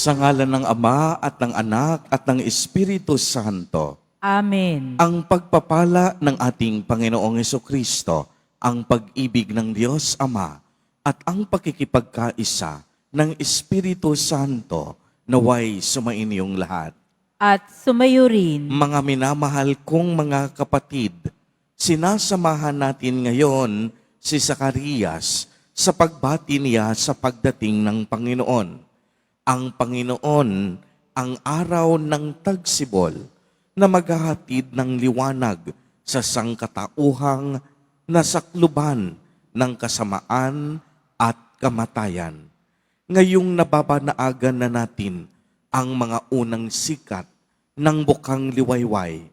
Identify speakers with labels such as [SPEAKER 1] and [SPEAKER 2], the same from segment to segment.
[SPEAKER 1] Sa ngalan ng Ama at ng Anak at ng Espiritu Santo.
[SPEAKER 2] Amen.
[SPEAKER 1] Ang pagpapala ng ating Panginoong Hesukristo, ang pag-ibig ng Diyos Ama, at ang pakikipagkaisa ng Espiritu Santo naway sumainyong lahat.
[SPEAKER 2] At sumayo rin.
[SPEAKER 1] Mga minamahal kong mga kapatid, sinasamahan natin ngayon si Zacarias sa pagbati niya sa pagdating ng Panginoon. Ang Panginoon ang araw ng tagsibol na maghahatid ng liwanag sa sangkatauhang nasakluban ng kasamaan at kamatayan. Ngayong nababanaagan na natin ang mga unang sikat ng bukang liwayway,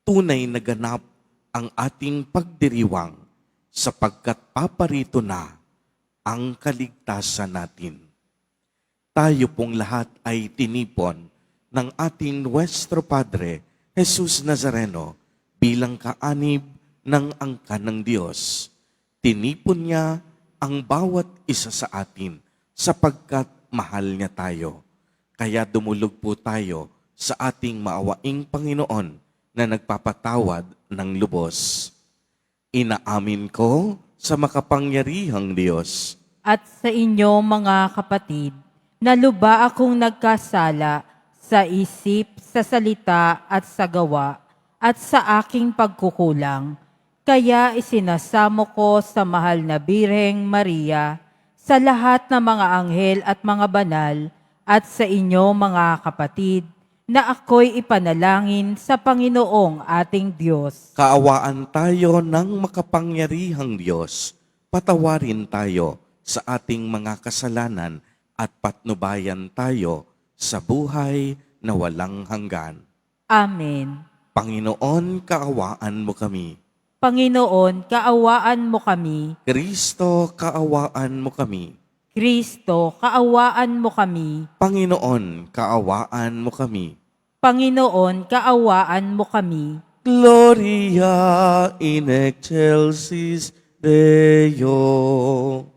[SPEAKER 1] tunay na ganap ang ating pagdiriwang sapagkat paparito na ang kaligtasan natin. Tayo pong lahat ay tinipon ng ating Nuestro Padre, Jesus Nazareno, bilang kaanib ng angkan ng Diyos. Tinipon niya ang bawat isa sa atin sapagkat mahal niya tayo. Kaya dumulog po tayo sa ating maawaing Panginoon na nagpapatawad ng lubos. Inaamin ko sa makapangyarihang Diyos
[SPEAKER 2] At sa inyo mga kapatid, na luba akong nagkasala sa isip, sa salita at sa gawa, at sa aking pagkukulang. Kaya isinasamo ko sa mahal na Birheng Maria, sa lahat ng mga anghel at mga banal, at sa inyo mga kapatid, na ako'y ipanalangin sa Panginoong ating Diyos.
[SPEAKER 1] Kaawaan tayo ng makapangyarihang Diyos. Patawarin tayo sa ating mga kasalanan at patnubayan tayo sa buhay na walang hanggan.
[SPEAKER 2] Amen.
[SPEAKER 1] Panginoon, kaawaan mo kami.
[SPEAKER 2] Panginoon, kaawaan mo kami.
[SPEAKER 1] Kristo, kaawaan mo kami.
[SPEAKER 2] Kristo, kaawaan mo kami.
[SPEAKER 1] Panginoon, kaawaan mo kami.
[SPEAKER 2] Panginoon, kaawaan mo kami.
[SPEAKER 1] Gloria in excelsis Deo.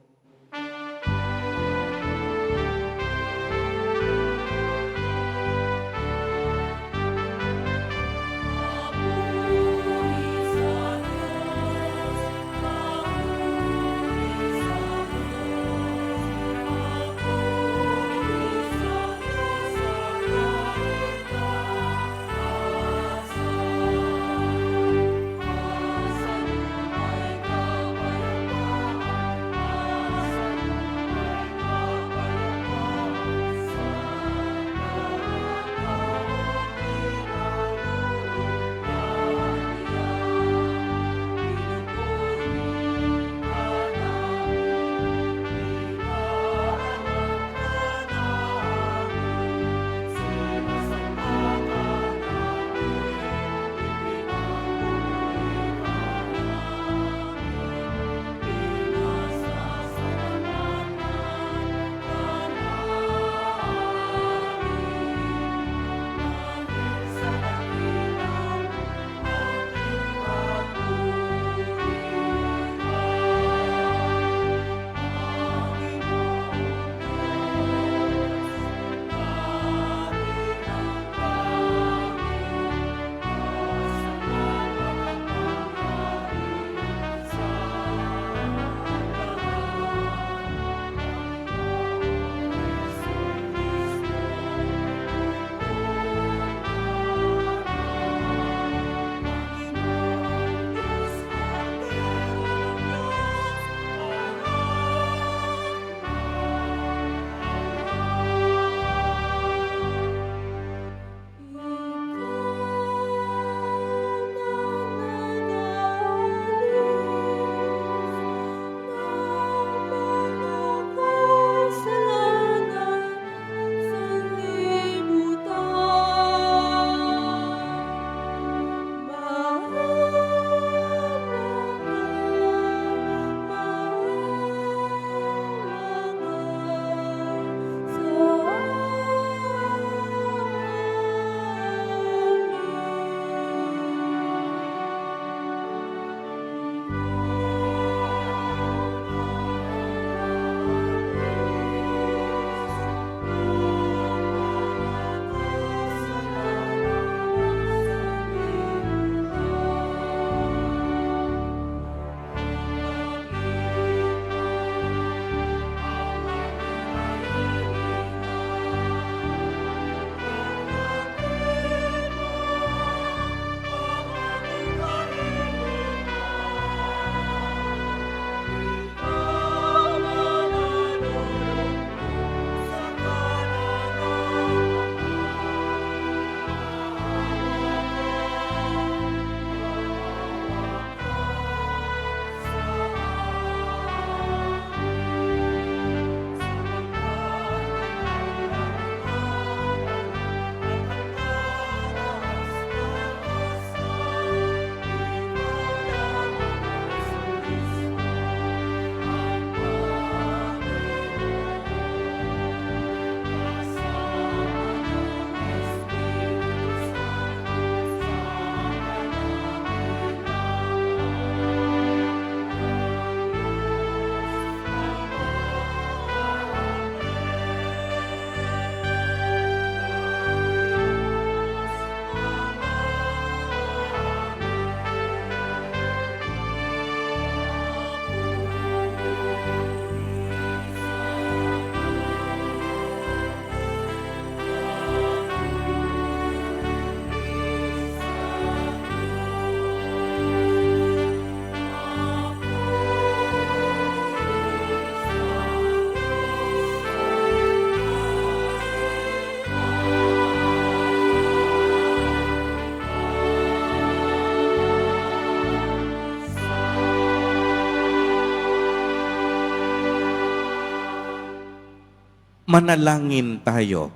[SPEAKER 1] Manalangin tayo.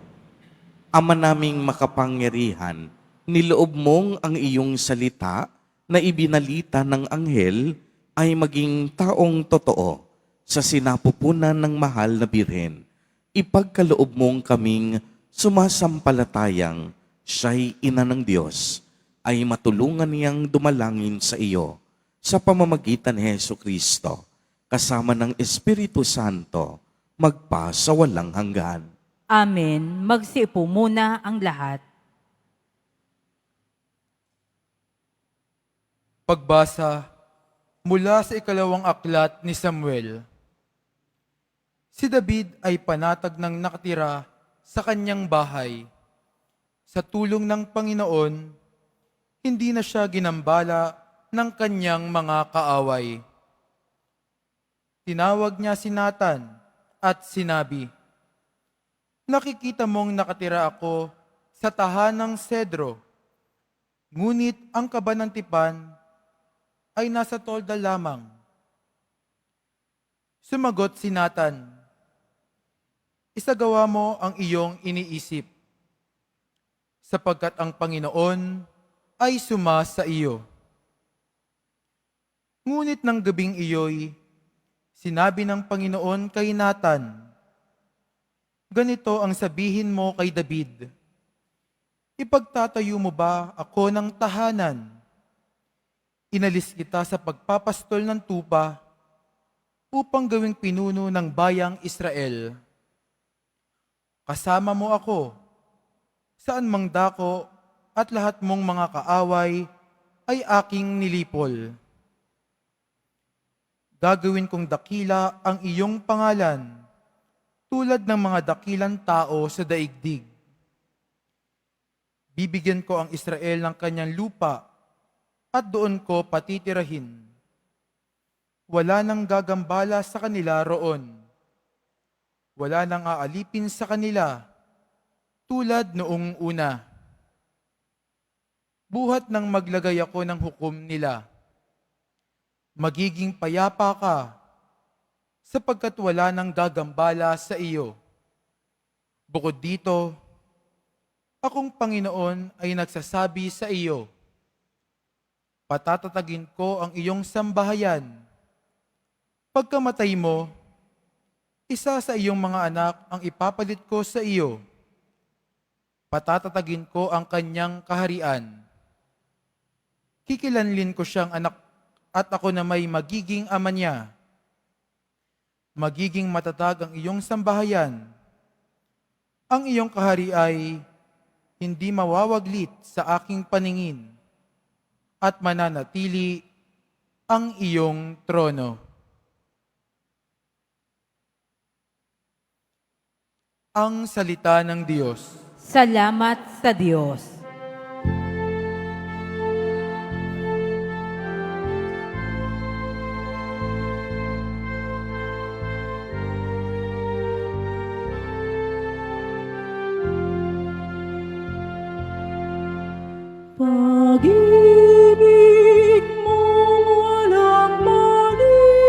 [SPEAKER 1] Ama naming makapangyarihan, niloob mong ang iyong salita na ibinalita ng anghel ay maging taong totoo sa sinapupunan ng mahal na birhen. Ipagkaloob mong kaming sumasampalatayang siya'y ina ng Diyos, ay matulungan niyang dumalangin sa iyo sa pamamagitan ni Hesu Kristo, kasama ng Espiritu Santo, magpa sa walang hanggan.
[SPEAKER 2] Amen. Magsiupo muna ang lahat.
[SPEAKER 3] Pagbasa mula sa ikalawang aklat ni Samuel. Si David ay panatag ng nakatira sa kanyang bahay. Sa tulong ng Panginoon, hindi na siya ginambala ng kanyang mga kaaway. Tinawag niya si Nathan at sinabi, "Nakikita mong nakatira ako sa tahanang sedro, ngunit ang kaba ng tipan ay nasa tolda lamang." Sumagot si Nathan, "Isagawa mo ang iyong iniisip, sapagkat ang Panginoon ay suma sa iyo." Ngunit ng gabing iyo'y sinabi ng Panginoon kay Nathan, "Ganito ang sabihin mo kay David, ipagtatayo mo ba ako ng tahanan? Inalis kita sa pagpapastol ng tupa upang gawing pinuno ng bayang Israel. Kasama mo ako, saan mang dako at lahat mong mga kaaway ay aking nilipol. Gagawin kong dakila ang iyong pangalan, tulad ng mga dakilang tao sa daigdig. Bibigyan ko ang Israel ng kanyang lupa at doon ko patitirahin. Wala nang gagambala sa kanila roon. Wala nang aalipin sa kanila tulad noong una. Buhat nang maglagay ako ng hukom nila. Magiging payapa ka, sapagkat wala nang gagambala sa iyo. Bukod dito, akong Panginoon ay nagsasabi sa iyo, patatatagin ko ang iyong sambahayan. Pagkamatay mo, isa sa iyong mga anak ang ipapalit ko sa iyo. Patatatagin ko ang kanyang kaharian. Kikilanlin ko siyang anak at ako na may magiging ama niya. Magiging matatag ang iyong sambahayan. Ang iyong kahari ay hindi mawawaglit sa aking paningin at mananatili ang iyong trono." Ang salita ng Diyos.
[SPEAKER 2] Salamat sa Diyos.
[SPEAKER 4] Pag-ibig mong walang baliw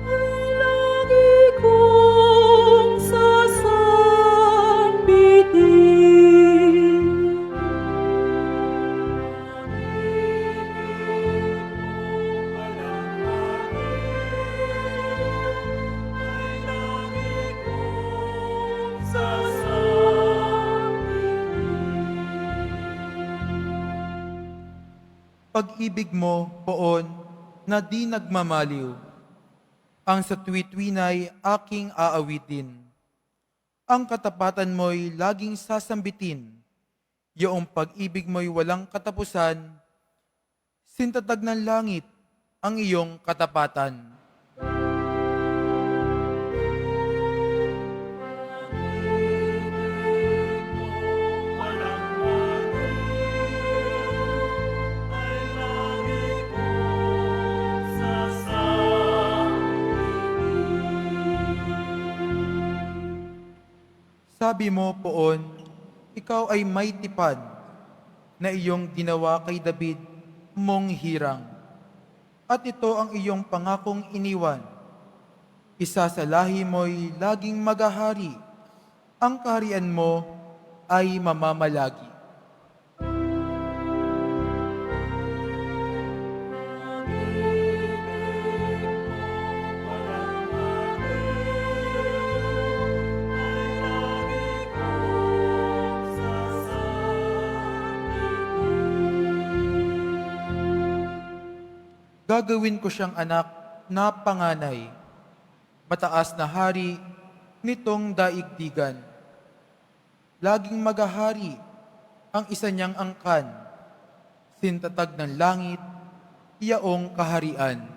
[SPEAKER 4] ay lagi kong sasambitin.
[SPEAKER 3] Pag-ibig mo, poon, na di nagmamaliw, ang sa tuwi-tuwina'y aking aawitin. Ang katapatan mo'y laging sasambitin, yaong pag-ibig mo'y walang katapusan, sintatag ng langit ang iyong katapatan. Sabi mo, poon, ikaw ay may tipad na iyong ginawa kay David mong hirang. At ito ang iyong pangakong iniwan. Isa sa lahi mo'y laging magahari. Ang kaharian mo ay mamamalagi. Gagawin ko siyang anak na panganay, mataas na hari nitong daigdigan. Laging magahari ang isa niyang angkan, sintatag ng langit, iyaong kaharian.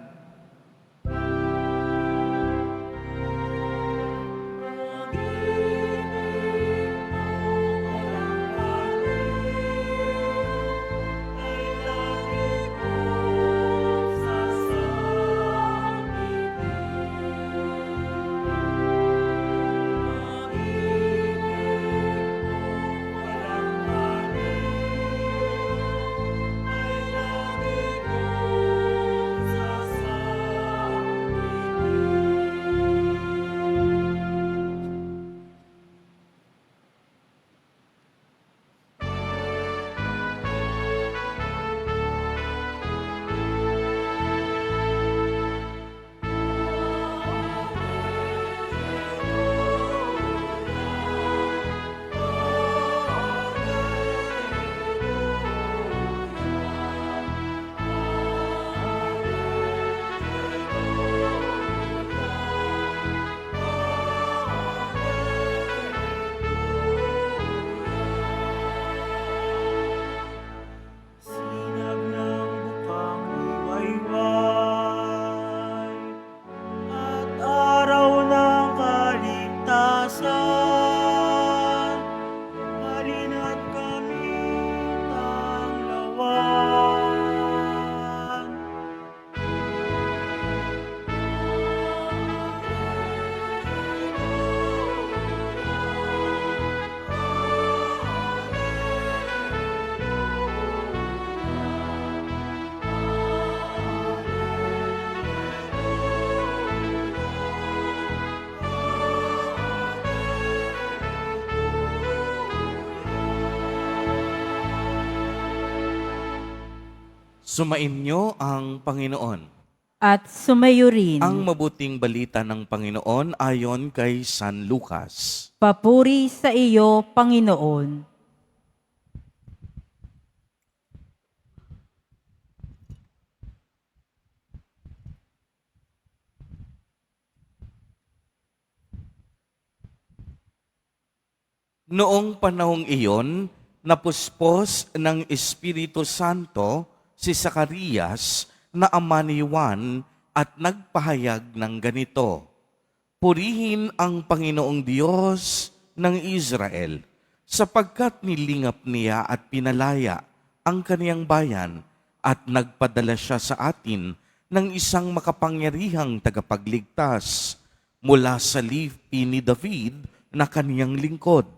[SPEAKER 5] Sinag ng bukang liwayway at araw ng kaligtasan, halina't kami tanglawan.
[SPEAKER 1] Sumainyo ang Panginoon.
[SPEAKER 2] At sumayo rin.
[SPEAKER 1] Ang mabuting balita ng Panginoon ayon kay San Lucas.
[SPEAKER 2] Papuri sa iyo, Panginoon.
[SPEAKER 1] Noong panahong iyon, napuspos ng Espiritu Santo si Zacarias na ama ni Juan at nagpahayag ng ganito, "Purihin ang Panginoong Diyos ng Israel, sapagkat nilingap niya at pinalaya ang kaniyang bayan at nagpadala siya sa atin ng isang makapangyarihang tagapagligtas mula sa lipi ni David na kaniyang lingkod.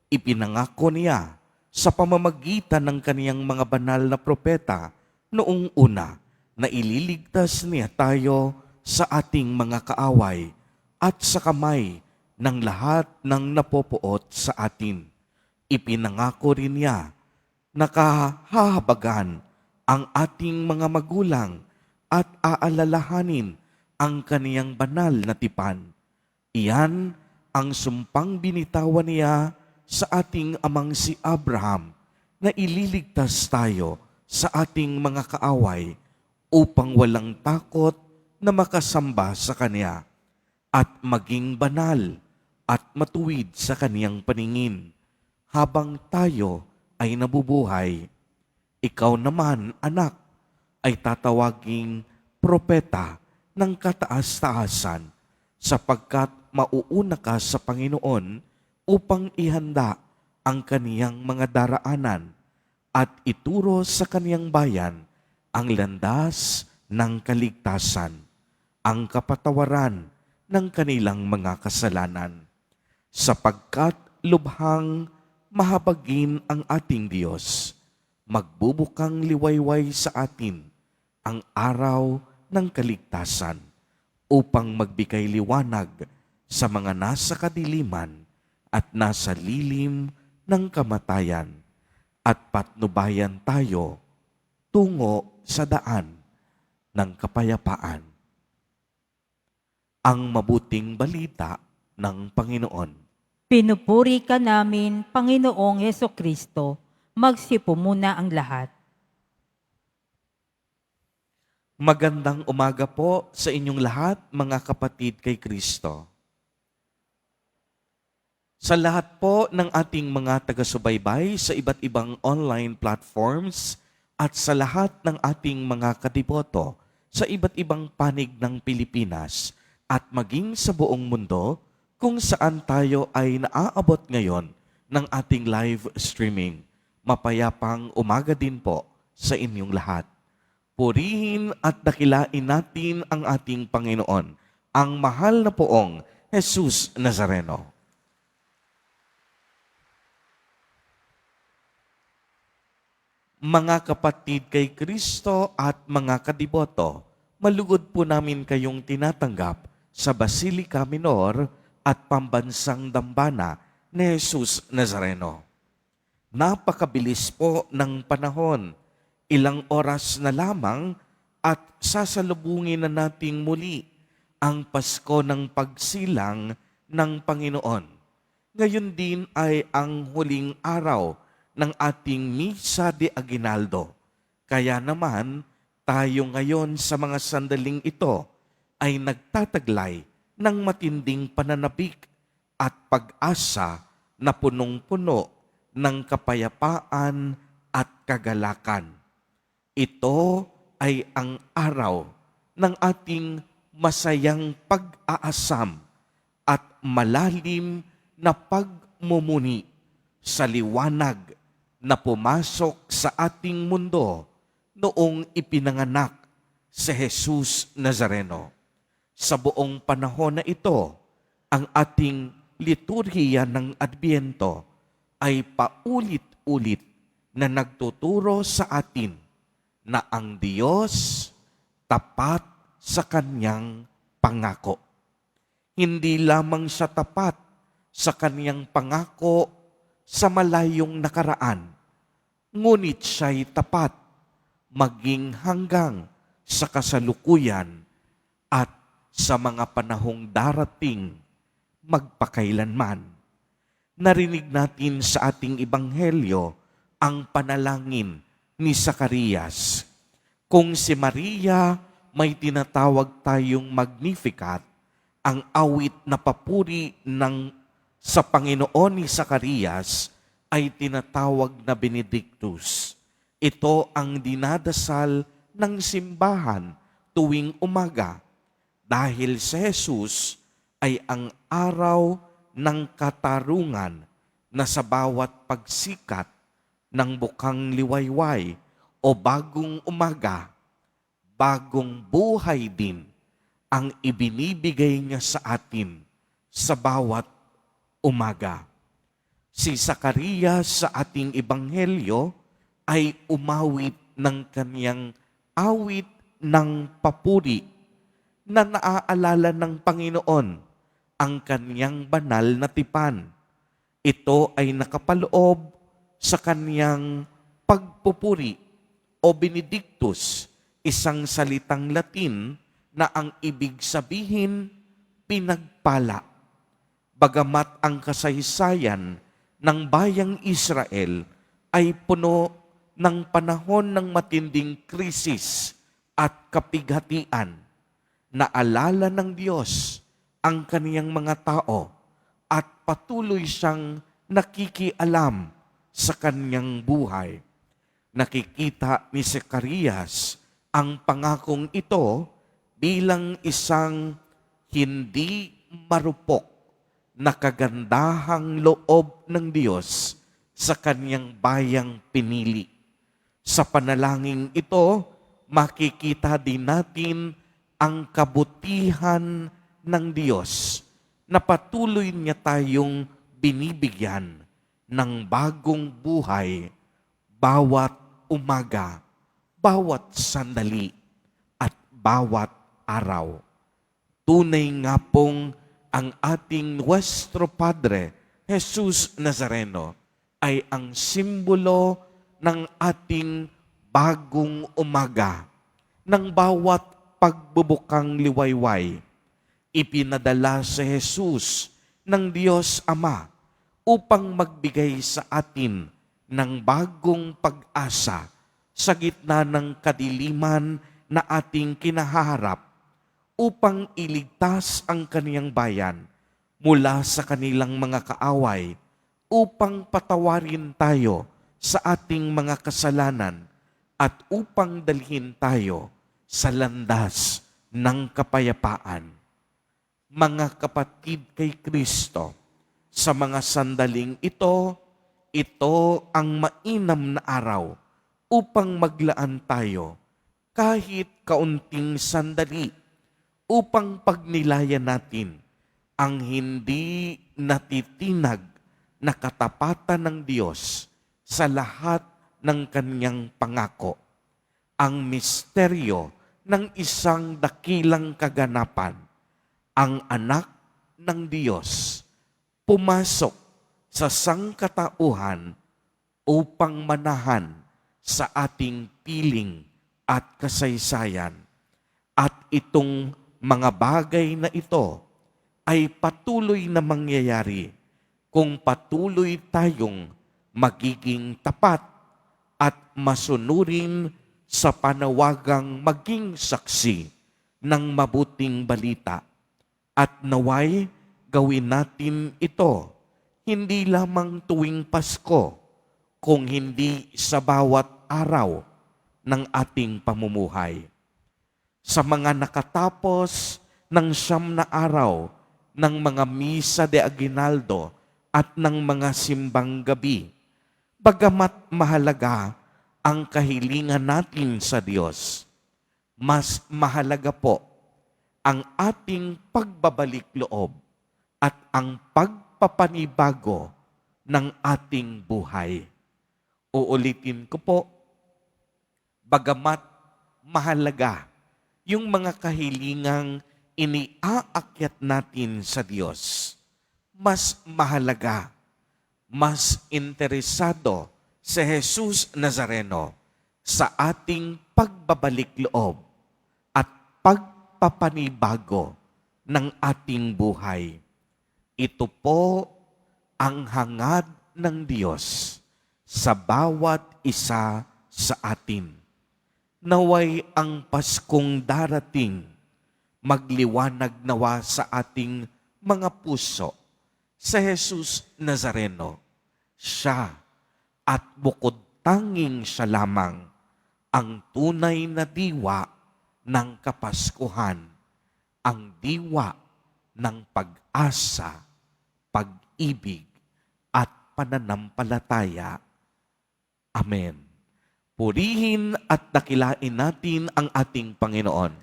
[SPEAKER 1] Ipinangako niya sa pamamagitan ng kaniyang mga banal na propeta noong una na ililigtas niya tayo sa ating mga kaaway at sa kamay ng lahat ng napopuot sa atin. Ipinangako rin niya na kahahabagan ang ating mga magulang at aalalahanin ang kaniyang banal na tipan. Iyan ang sumpang binitawan niya sa ating amang si Abraham na ililigtas tayo sa ating mga kaaway upang walang takot na makasamba sa Kanya at maging banal at matuwid sa Kaniyang paningin habang tayo ay nabubuhay. Ikaw naman, anak, ay tatawaging propeta ng kataas-taasan sapagkat mauuna ka sa Panginoon upang ihanda ang kaniyang mga daraanan at ituro sa kaniyang bayan ang landas ng kaligtasan, ang kapatawaran ng kanilang mga kasalanan. Sapagkat lubhang mahabagin ang ating Diyos, magbubukang liwayway sa atin ang araw ng kaligtasan upang magbigay liwanag sa mga nasa kadiliman at nasa lilim ng kamatayan at patnubayan tayo tungo sa daan ng kapayapaan. Ang mabuting balita ng Panginoon.
[SPEAKER 2] Pinupuri ka namin, Panginoong Hesukristo. Magsipo muna ang lahat.
[SPEAKER 1] Magandang umaga po sa inyong lahat, mga kapatid kay Kristo. Sa lahat po ng ating mga taga-subaybay sa iba't ibang online platforms at sa lahat ng ating mga kadiboto sa iba't ibang panig ng Pilipinas at maging sa buong mundo kung saan tayo ay naaabot ngayon ng ating live streaming. Mapayapang umaga din po sa inyong lahat. Purihin at dakilain natin ang ating Panginoon, ang mahal na poong Jesus Nazareno. Mga kapatid kay Kristo at mga kadiboto, malugod po namin kayong tinatanggap sa Basilica Minor at Pambansang Dambana ni Jesus Nazareno. Napakabilis po ng panahon. Ilang oras na lamang at sasalubungin na nating muli ang Pasko ng pagsilang ng Panginoon. Ngayon din ay ang huling araw ng ating Misa de Aguinaldo. Kaya naman, tayo ngayon sa mga sandaling ito ay nagtataglay ng matinding pananabik at pag-asa na punong-puno ng kapayapaan at kagalakan. Ito ay ang araw ng ating masayang pag-aasam at malalim na pagmumuni sa liwanag na pumasok sa ating mundo noong ipinanganak si Jesus Nazareno. Sa buong panahon na ito, ang ating liturhiya ng Adbyento ay paulit-ulit na nagtuturo sa atin na ang Diyos tapat sa Kanyang pangako. Hindi lamang siya tapat sa Kanyang pangako sa malayong nakaraan, ngunit siya'y tapat maging hanggang sa kasalukuyan at sa mga panahong darating magpakailanman. Narinig natin sa ating ebanghelyo ang panalangin ni Zacarias. Kung si Maria may tinatawag tayong Magnificat, ang awit na papuri sa Panginoon ni Zacarias ay tinatawag na Benedictus. Ito ang dinadasal ng simbahan tuwing umaga dahil si Jesus ay ang araw ng katarungan na sa bawat pagsikat ng bukang liwayway o bagong umaga, bagong buhay din ang ibinibigay niya sa atin sa bawat umaga. Si Zacarias sa ating ebanghelyo ay umawit ng kaniyang awit ng papuri na naaalala ng Panginoon ang kaniyang banal na tipan. Ito ay nakapaloob sa kaniyang pagpupuri o Benedictus, isang salitang Latin na ang ibig sabihin pinagpala. Bagamat ang kasaysayan ng bayang Israel ay puno ng panahon ng matinding krisis at kapighatian, naalala ng Diyos ang kaniyang mga tao at patuloy siyang nakikialam sa kaniyang buhay. Nakikita ni Zacarias ang pangakong ito bilang isang hindi marupok na kagandahang loob ng Diyos sa kaniyang bayang pinili. Sa panalangin ito, makikita din natin ang kabutihan ng Diyos na patuloy niya tayong binibigyan ng bagong buhay bawat umaga, bawat sandali, at bawat araw. Tunay nga pong ang ating Nuestro Padre, Jesus Nazareno, ay ang simbolo ng ating bagong umaga. Ng bawat pagbubukang liwayway, ipinadala si Jesus ng Diyos Ama upang magbigay sa atin ng bagong pag-asa sa gitna ng kadiliman na ating kinaharap, upang iligtas ang kaniyang bayan mula sa kanilang mga kaaway, upang patawarin tayo sa ating mga kasalanan at upang dalhin tayo sa landas ng kapayapaan. Mga kapatid kay Kristo, sa mga sandaling ito ang mainam na araw upang maglaan tayo kahit kaunting sandali upang pagnilayan natin ang hindi natitinag na katapatan ng Diyos sa lahat ng Kanyang pangako. Ang misteryo ng isang dakilang kaganapan, ang anak ng Diyos, pumasok sa sangkatauhan upang manahan sa ating piling at kasaysayan. At itong mga bagay na ito ay patuloy na mangyayari kung patuloy tayong magiging tapat at masunurin sa panawagang maging saksi ng mabuting balita. At naway gawin natin ito hindi lamang tuwing Pasko, kung hindi sa bawat araw ng ating pamumuhay. Sa mga nakatapos ng 9 na araw ng mga misa de aguinaldo at ng mga simbang gabi, bagamat mahalaga ang kahilingan natin sa Diyos, mas mahalaga po ang ating pagbabalik loob at ang pagpapanibago ng ating buhay. Uulitin ko po, bagamat mahalaga yung mga kahilingang iniaakyat natin sa Diyos, mas mahalaga, mas interesado si Jesus Nazareno sa ating pagbabalik loob at pagpapanibago ng ating buhay. Ito po ang hangad ng Diyos sa bawat isa sa atin. Naway ang Paskong darating, magliwanag nawa sa ating mga puso sa Jesus Nazareno. Siya at bukod tanging siya lamang ang tunay na diwa ng Kapaskuhan, ang diwa ng pag-asa, pag-ibig at pananampalataya. Amen. Purihin at dakilain natin ang ating Panginoon,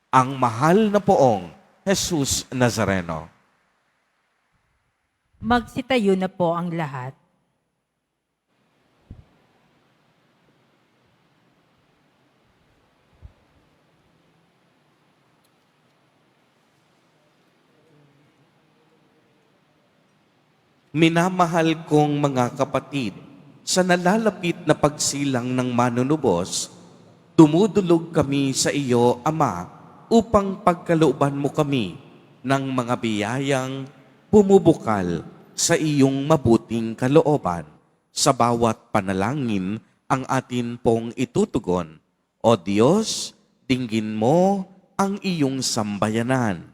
[SPEAKER 1] ang mahal na poong Jesus Nazareno.
[SPEAKER 2] Magsitayo na po ang lahat.
[SPEAKER 1] Minamahal kong mga kapatid, sa nalalapit na pagsilang ng manunubos, dumudulog kami sa iyo, Ama, upang pagkalooban mo kami ng mga biyayang bumubukal sa iyong mabuting kalooban. Sa bawat panalangin ang atin pong itutugon. O Diyos, dinggin mo ang iyong sambayanan.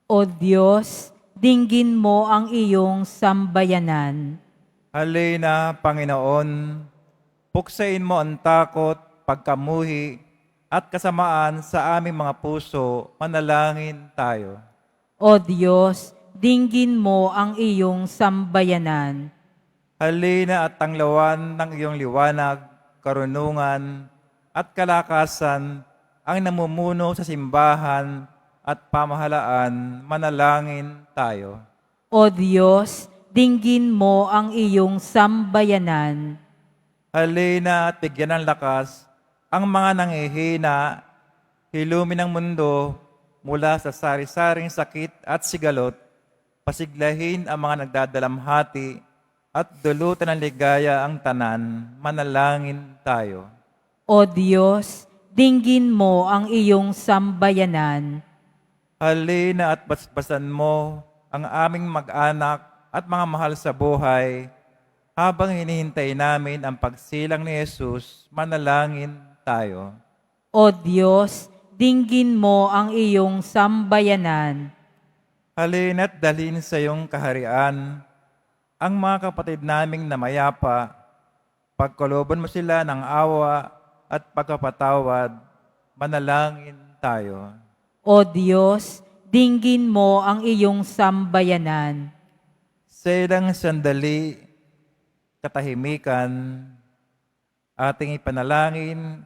[SPEAKER 2] O Diyos, dinggin mo ang iyong sambayanan.
[SPEAKER 6] Halina, Panginoon, puksain mo ang takot, pagkamuhi, at kasamaan sa aming mga puso, manalangin tayo.
[SPEAKER 2] O Diyos, dinggin mo ang iyong sambayanan.
[SPEAKER 6] Halina at tanglawan ng iyong liwanag, karunungan, at kalakasan ang namumuno sa simbahan at pamahalaan, manalangin tayo.
[SPEAKER 2] O Diyos, dinggin mo ang iyong sambayanan.
[SPEAKER 6] Halina at bigyan ng lakas ang mga nanghihina, hilumin ng mundo, mula sa sari-saring sakit at sigalot, pasiglahin ang mga nagdadalamhati at dulutan ng ligaya ang tanan, manalangin tayo.
[SPEAKER 2] O Diyos, dinggin mo ang iyong sambayanan.
[SPEAKER 6] Halina at basbasan mo ang aming mag-anak at mga mahal sa buhay, habang hinihintay namin ang pagsilang ni Jesus, manalangin tayo.
[SPEAKER 2] O Diyos, dinggin mo ang iyong sambayanan.
[SPEAKER 6] Halina't dalhin sa iyong kaharian ang mga kapatid naming namayapa, pagkaloban mo sila ng awa at pagkapatawad, manalangin tayo.
[SPEAKER 2] O Diyos, dinggin mo ang iyong sambayanan.
[SPEAKER 6] Sa ilang sandali, katahimikan, ating ipanalangin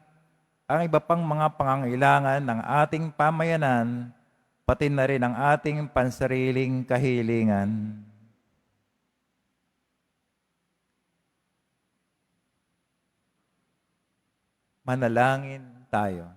[SPEAKER 6] ang iba pang mga pangangailangan ng ating pamayanan, pati na rin ang ating pansariling kahilingan. Manalangin tayo.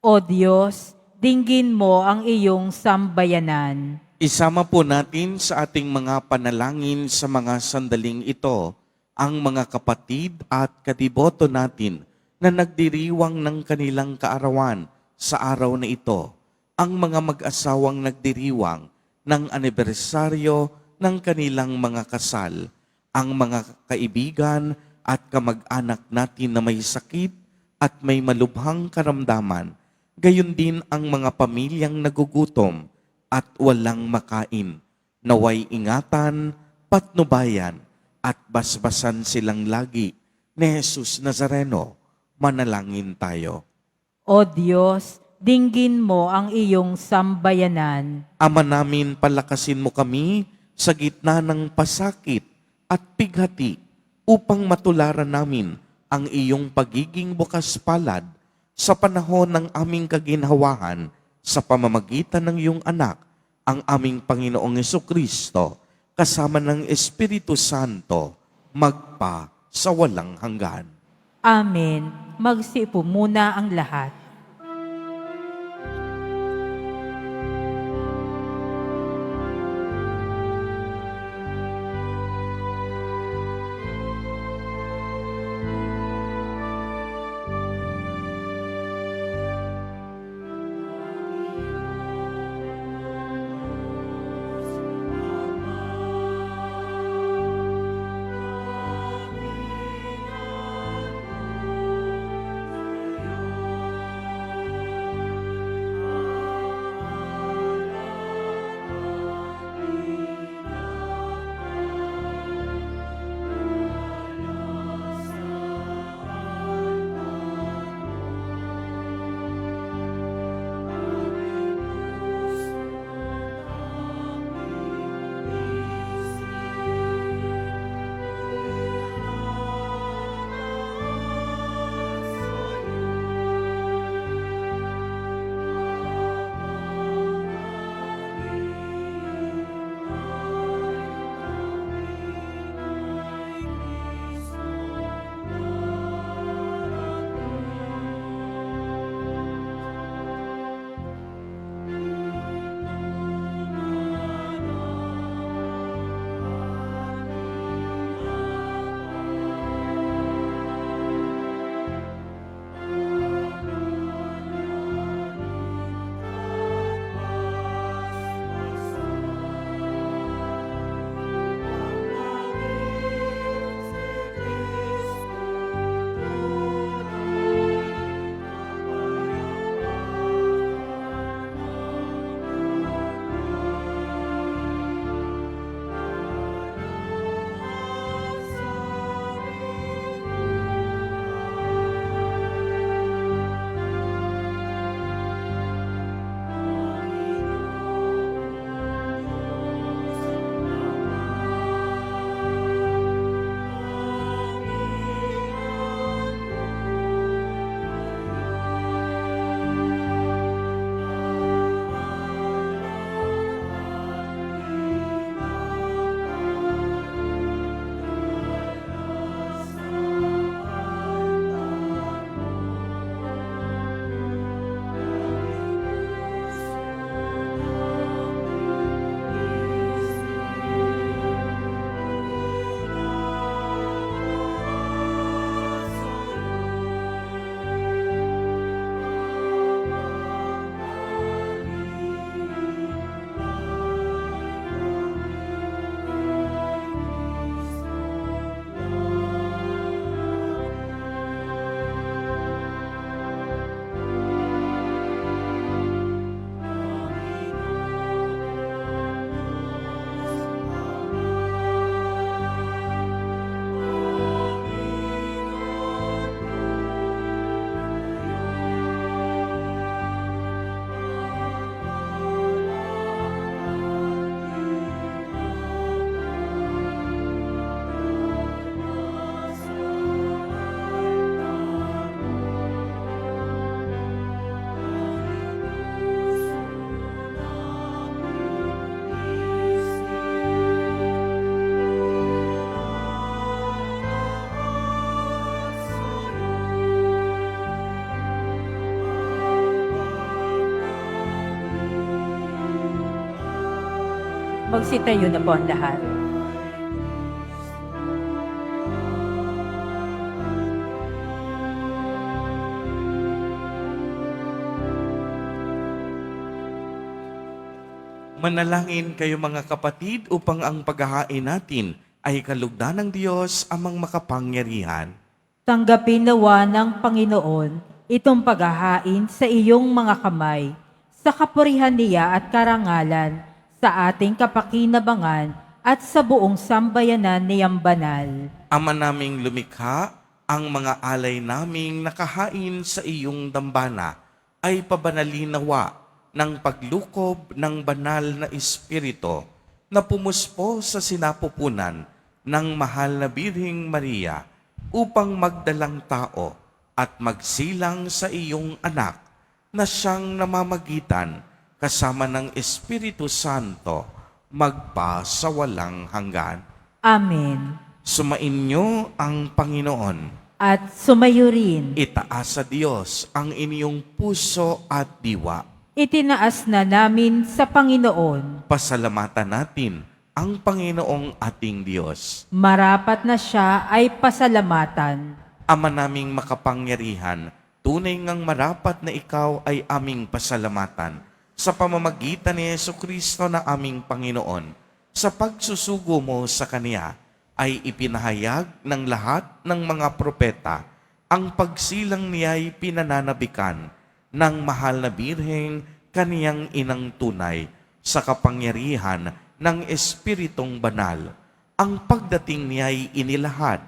[SPEAKER 2] O Diyos, dinggin mo ang iyong sambayanan.
[SPEAKER 1] Isama po natin sa ating mga panalangin sa mga sandaling ito ang mga kapatid at kadiboto natin na nagdiriwang ng kanilang kaarawan sa araw na ito. Ang mga mag-asawang nagdiriwang ng anibersaryo ng kanilang mga kasal. Ang mga kaibigan at kamag-anak natin na may sakit at may malubhang karamdaman. Gayon din ang mga pamilyang nagugutom at walang makain. Naway ingatan, patnubayan, at basbasan silang lagi ni Jesus Nazareno. Manalangin tayo.
[SPEAKER 2] O Diyos, dinggin mo ang iyong sambayanan.
[SPEAKER 1] Ama namin, palakasin mo kami sa gitna ng pasakit at pighati upang matularan namin ang iyong pagiging bukas palad sa panahon ng aming kaginhawahan sa pamamagitan ng iyong anak, ang aming Panginoong Jesucristo, kasama ng Espiritu Santo, magpa sa walang hanggan.
[SPEAKER 2] Amen. Magsiupo muna ang lahat. Magsitayo na po ang lahat.
[SPEAKER 1] Manalangin kayo mga kapatid upang ang paghahain natin ay kalugdan ng Diyos amang makapangyarihan.
[SPEAKER 2] Tanggapin nawa ng Panginoon itong paghahain sa iyong mga kamay, sa kapurihan niya at karangalan, sa ating kapakinabangan at sa buong sambayanan niyang banal.
[SPEAKER 1] Ama naming lumikha, ang mga alay naming nakahain sa iyong dambana ay pabanalin nawa ng paglukob ng banal na Espiritu na pumuspo sa sinapupunan ng mahal na Birheng Maria upang magdalang tao at magsilang sa iyong anak na siyang namamagitan kasama ng Espiritu Santo magpa sa walang hanggan.
[SPEAKER 2] Amen.
[SPEAKER 1] Sumainyo ang Panginoon.
[SPEAKER 2] At sumayo rin.
[SPEAKER 1] Itaas sa Diyos ang inyong puso at diwa.
[SPEAKER 2] Itinaas na namin sa Panginoon.
[SPEAKER 1] Pasalamatan natin ang Panginoong ating Diyos.
[SPEAKER 2] Marapat na siya ay pasalamatan.
[SPEAKER 1] Ama naming makapangyarihan, tunay ngang marapat na ikaw ay aming pasalamatan sa pamamagitan ni Jesucristo na aming Panginoon. Sa pagsusugo mo sa Kaniya, ay ipinahayag ng lahat ng mga propeta ang pagsilang niya'y pinananabikan ng mahal na Birheng kaniyang inang tunay sa kapangyarihan ng Espiritong Banal. Ang pagdating niya'y inilahad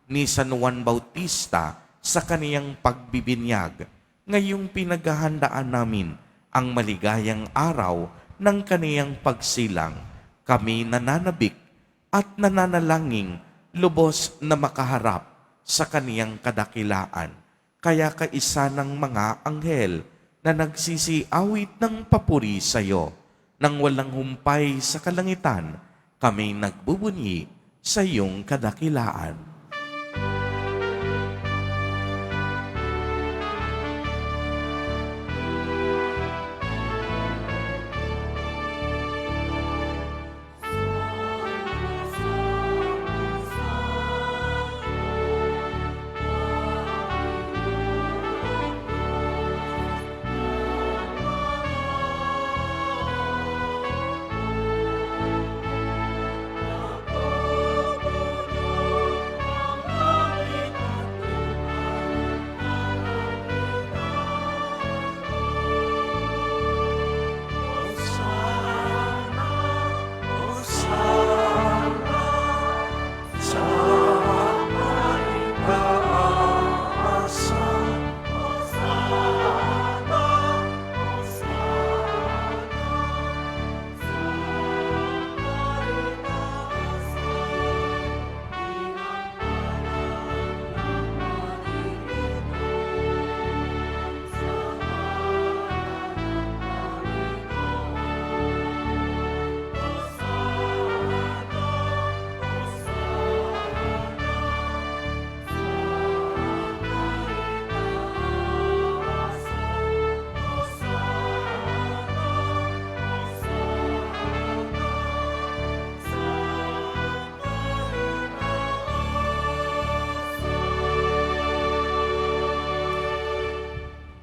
[SPEAKER 1] ni San Juan Bautista sa kaniyang pagbibinyag. Ngayong pinaghahandaan namin ang maligayang araw ng kaniyang pagsilang. Kami nananabik at nananalangin lubos na makaharap sa kaniyang kadakilaan. Kaya kaisa ng mga anghel na nagsisiawit ng papuri sa iyo, nang walang humpay sa kalangitan, kami nagbubunyi sa iyong kadakilaan.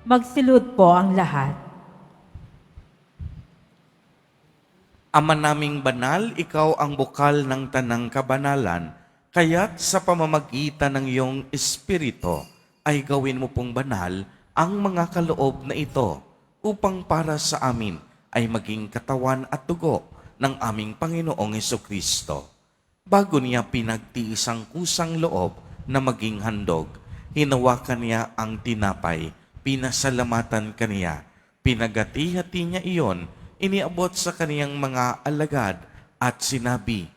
[SPEAKER 2] Magsilud po ang lahat.
[SPEAKER 1] Ama naming banal, ikaw ang bukal ng tanang kabanalan, kaya't sa pamamagitan ng iyong Espiritu ay gawin mo pong banal ang mga kaloob na ito upang para sa amin ay maging katawan at dugo ng aming Panginoong Jesucristo. Bago niya pinagtiis ang kusang loob na maging handog, hinawakan niya ang tinapay, pinasalamatan kaniya, pinagati-hati niya iyon, iniabot sa kaniyang mga alagad at sinabi,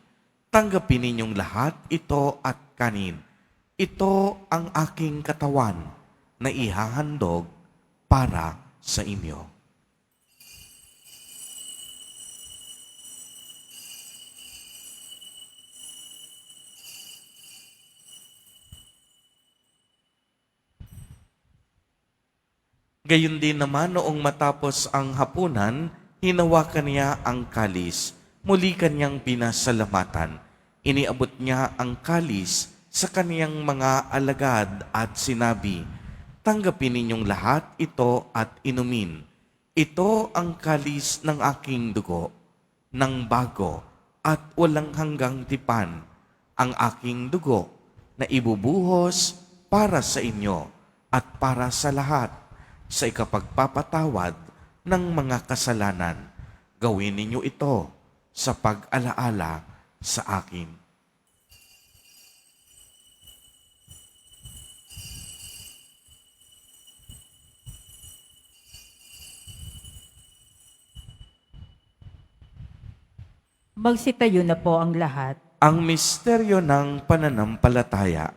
[SPEAKER 1] tanggapin ninyong lahat ito at kanin. Ito ang aking katawan na ihahandog para sa inyo. Gayon din naman noong matapos ang hapunan, hinawakan niya ang kalis, muli kanyang pinasalamatan. Iniabot niya ang kalis sa kaniyang mga alagad at sinabi, "Tanggapin ninyong lahat ito at inumin. Ito ang kalis ng aking dugo, ng bago at walang hanggang tipan, ang aking dugo na ibubuhos para sa inyo at para sa lahat sa ikapagpapatawad ng mga kasalanan. Gawin ninyo ito sa pag-alaala sa akin."
[SPEAKER 2] Magsitayo na po ang lahat.
[SPEAKER 1] Ang misteryo ng pananampalataya.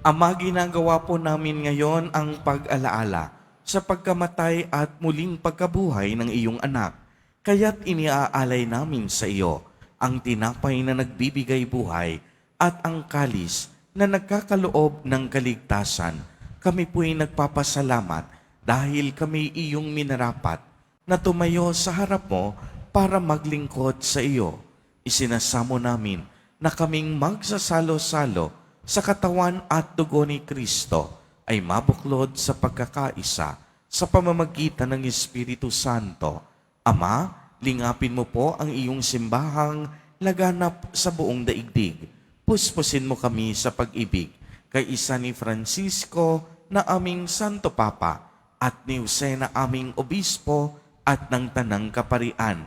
[SPEAKER 1] Ama, ginagawa po namin ngayon ang pag-alaala sa pagkamatay at muling pagkabuhay ng iyong anak. Kaya't iniaalay namin sa iyo ang tinapay na nagbibigay buhay at ang kalis na nagkakaloob ng kaligtasan. Kami po'y nagpapasalamat dahil kami iyong minarapat na tumayo sa harap mo para maglingkod sa iyo. Isinasamo namin na kaming magsasalo-salo sa katawan at dugo ni Kristo ay mabuklod sa pagkakaisa sa pamamagitan ng Espiritu Santo. Ama, lingapin mo po ang iyong simbahang laganap sa buong daigdig. Puspusin mo kami sa pag-ibig kay isa ni Francisco na aming Santo Papa at ni Jose na aming Obispo at ng Tanang Kaparian.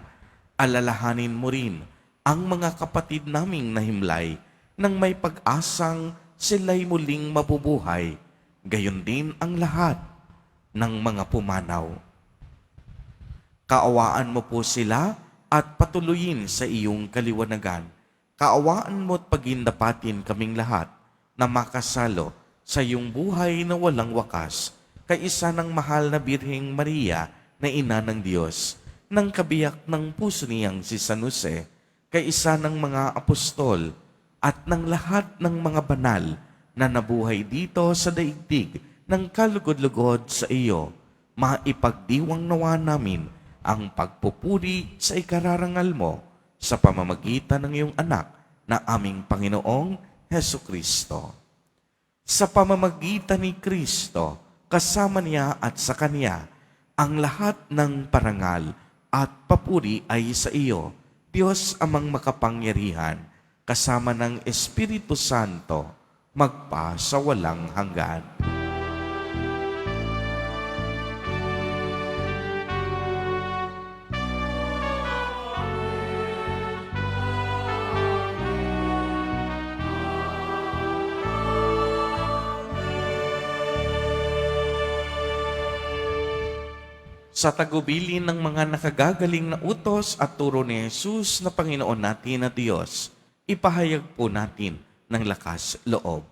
[SPEAKER 1] Alalahanin mo rin ang mga kapatid naming nahimlay nang may pag-asang sila'y muling mabubuhay, gayon din ang lahat ng mga pumanaw. Kaawaan mo po sila at patuloyin sa iyong kaliwanagan. Kaawaan mo at pagindapatin kaming lahat na makasalo sa iyong buhay na walang wakas, kay isa ng mahal na Birheng Maria na Ina ng Diyos, ng kabiyak ng puso niyang si San Jose, kay isa ng mga apostol, at ng lahat ng mga banal na nabuhay dito sa daigdig ng kalugod-lugod sa iyo, maipagdiwang nawa namin ang pagpupuri sa ikararangal mo sa pamamagitan ng iyong anak na aming Panginoong Hesukristo. Sa pamamagitan ni Kristo, kasama niya at sa Kanya, ang lahat ng parangal at papuri ay sa iyo, Diyos amang makapangyarihan, kasama ng Espiritu Santo, magpa sa walang hanggan. Sa tagubilin ng mga nakagagaling na utos at turo ni Jesus na Panginoon natin na Diyos, ipahayag po natin ng lakas loob.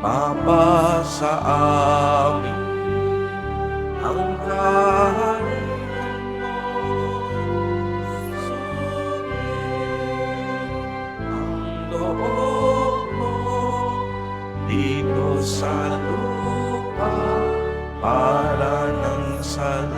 [SPEAKER 1] Papa sa amin ang kaharian mo, sundin ang loob mo dito sa lupa para ng sa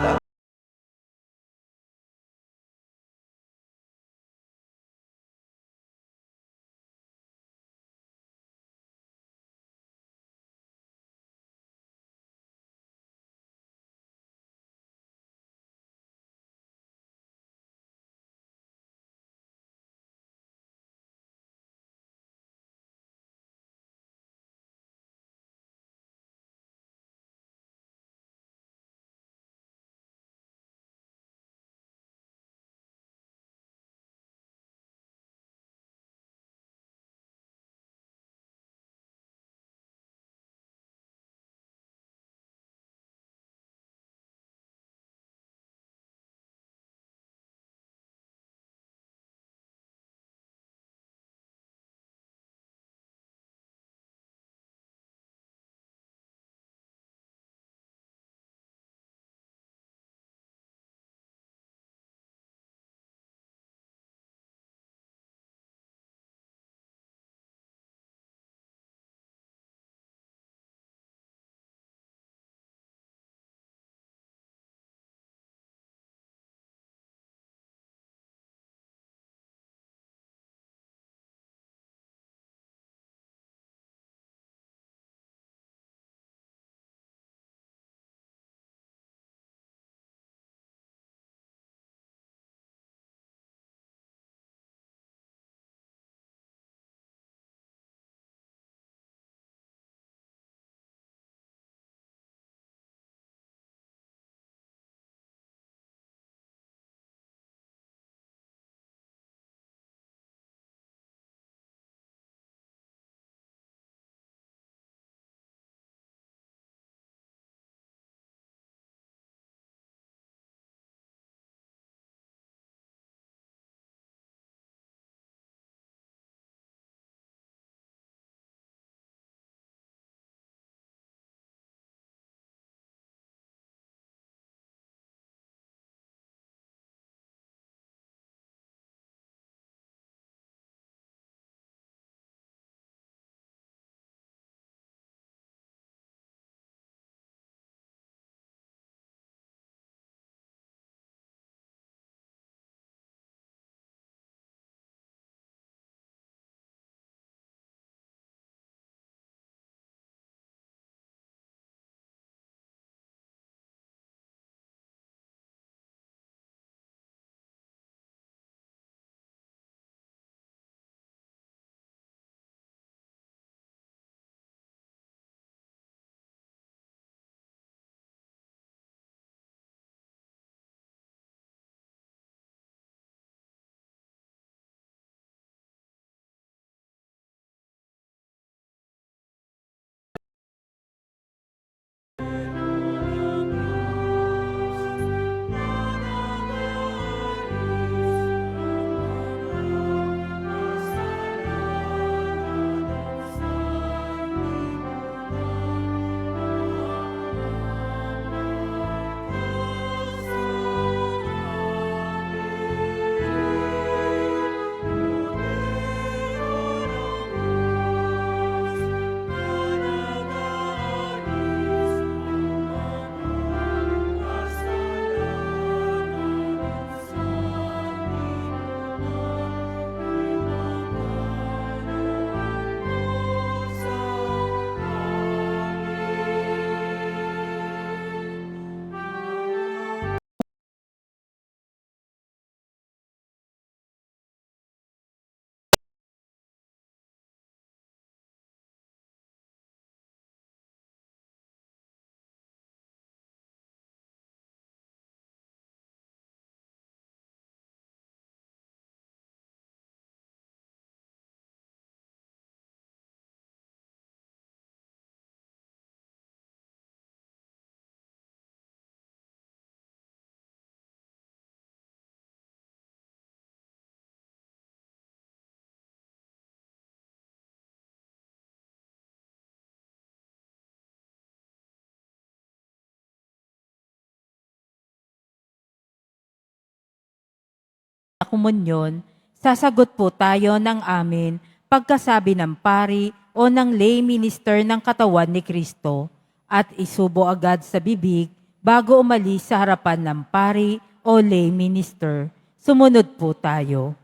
[SPEAKER 2] komunyon, sasagot po tayo ng amin pagkasabi ng pari o ng lay minister ng katawan ni Kristo at isubo agad sa bibig bago umalis sa harapan ng pari o lay minister. Sumunod po tayo.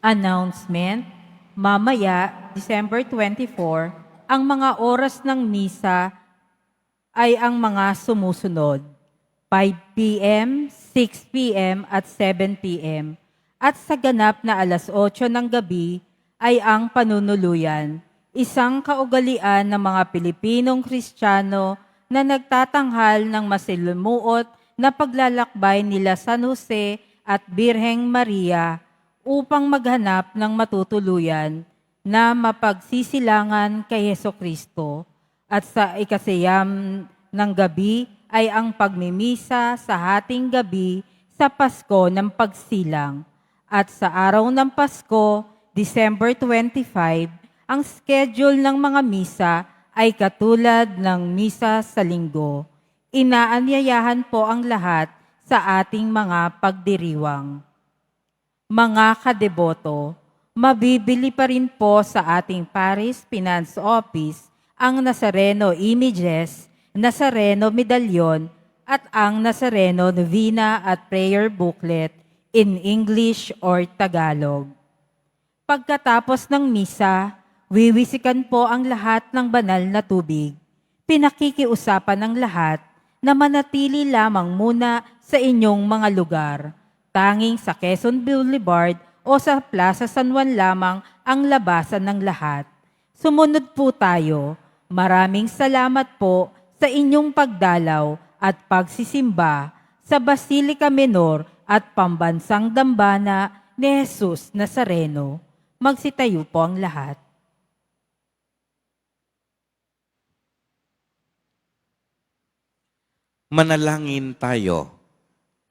[SPEAKER 2] Announcement, mamaya, December 24, ang mga oras ng misa ay ang mga sumusunod. 5 p.m., 6 p.m. at 7 p.m. At sa ganap na alas 8 ng gabi ay ang panunuluyan. isang kaugalian ng mga Pilipinong Kristiyano na nagtatanghal ng masilimuot na paglalakbay nila San Jose at Birheng Maria upang maghanap ng matutuluyan na mapagsisilangan kay Hesukristo. At sa ikasiyam ng gabi ay ang pagmimisa sa hating gabi sa Pasko ng Pagsilang. At sa araw ng Pasko, December 25, ang schedule ng mga misa ay katulad ng misa sa linggo. Inaanyayahan po ang lahat sa ating mga pagdiriwang. Mga kadeboto, mabibili pa rin po sa ating Paris Finance Office ang Nazareno Images, Nazareno Medallion at ang Nazareno Novena at Prayer Booklet in English or Tagalog. Pagkatapos ng misa, wiwisikan po ang lahat ng banal na tubig. Pinakikiusapan ng lahat na manatili lamang muna sa inyong mga lugar. Tanging sa Quezon Boulevard o sa Plaza San Juan lamang ang labasan ng lahat. Sumunod po tayo. Maraming salamat po sa inyong pagdalaw at pagsisimba sa Basilica Menor at Pambansang Dambana ni Jesus Nazareno. Magsitayo po ang lahat.
[SPEAKER 1] Manalangin tayo.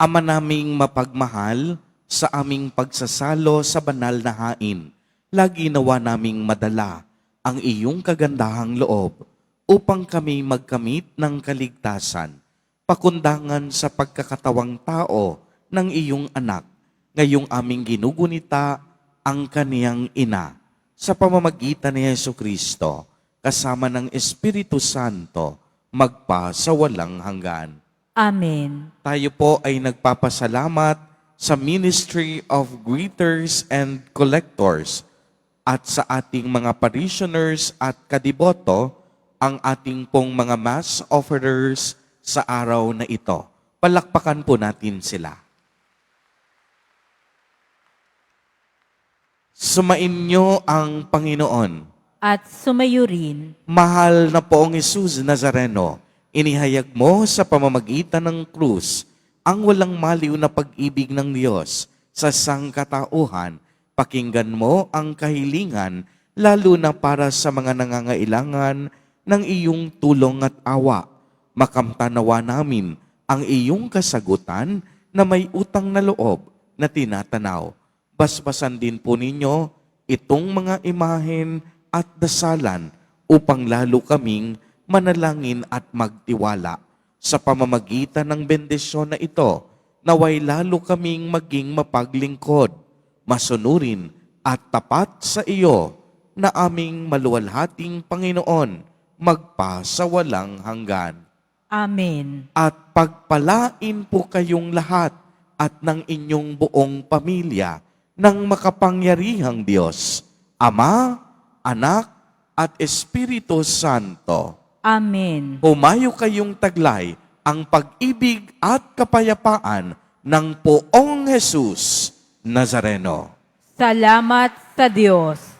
[SPEAKER 1] Ama naming mapagmahal, sa aming pagsasalo sa banal na hain, lagi nawa naming madala ang iyong kagandahang loob upang kami magkamit ng kaligtasan, pakundangan sa pagkakatawang tao ng iyong anak, ngayong aming ginugunita ang kaniyang ina, sa pamamagitan ni Hesukristo, kasama ng Espiritu Santo, magpa sa walang hanggan.
[SPEAKER 2] Amen.
[SPEAKER 1] Tayo po ay nagpapasalamat sa Ministry of Greeters and Collectors at sa ating mga parishioners at kadiboto, ang ating pong mga mass offerers sa araw na ito. Palakpakan po natin sila. Sumainyo ang Panginoon.
[SPEAKER 2] At sumayo rin.
[SPEAKER 1] Mahal na poong Jesus Nazareno, inihayag mo sa pamamagitan ng krus ang walang maliw na pag-ibig ng Diyos sa sangkatauhan. Pakinggan mo ang kahilingan, lalo na para sa mga nangangailangan ng iyong tulong at awa. Makamtanawa namin ang iyong kasagutan na may utang na loob na tinatanaw. Basbasan din po ninyo itong mga imahen at dasalan upang lalo kaming manalangin at magtiwala. Sa pamamagitan ng bendisyon na ito, naway lalo kaming maging mapaglingkod, masunurin at tapat sa iyo na aming maluwalhating Panginoon, magpa sa walang hanggan.
[SPEAKER 2] Amen.
[SPEAKER 1] At pagpalain po kayong lahat at ng inyong buong pamilya ng makapangyarihang Diyos, Ama, Anak, at Espiritu Santo.
[SPEAKER 2] Amen.
[SPEAKER 1] Humayo kayong taglay ang pag-ibig at kapayapaan ng poong Jesus Nazareno.
[SPEAKER 2] Salamat sa Diyos.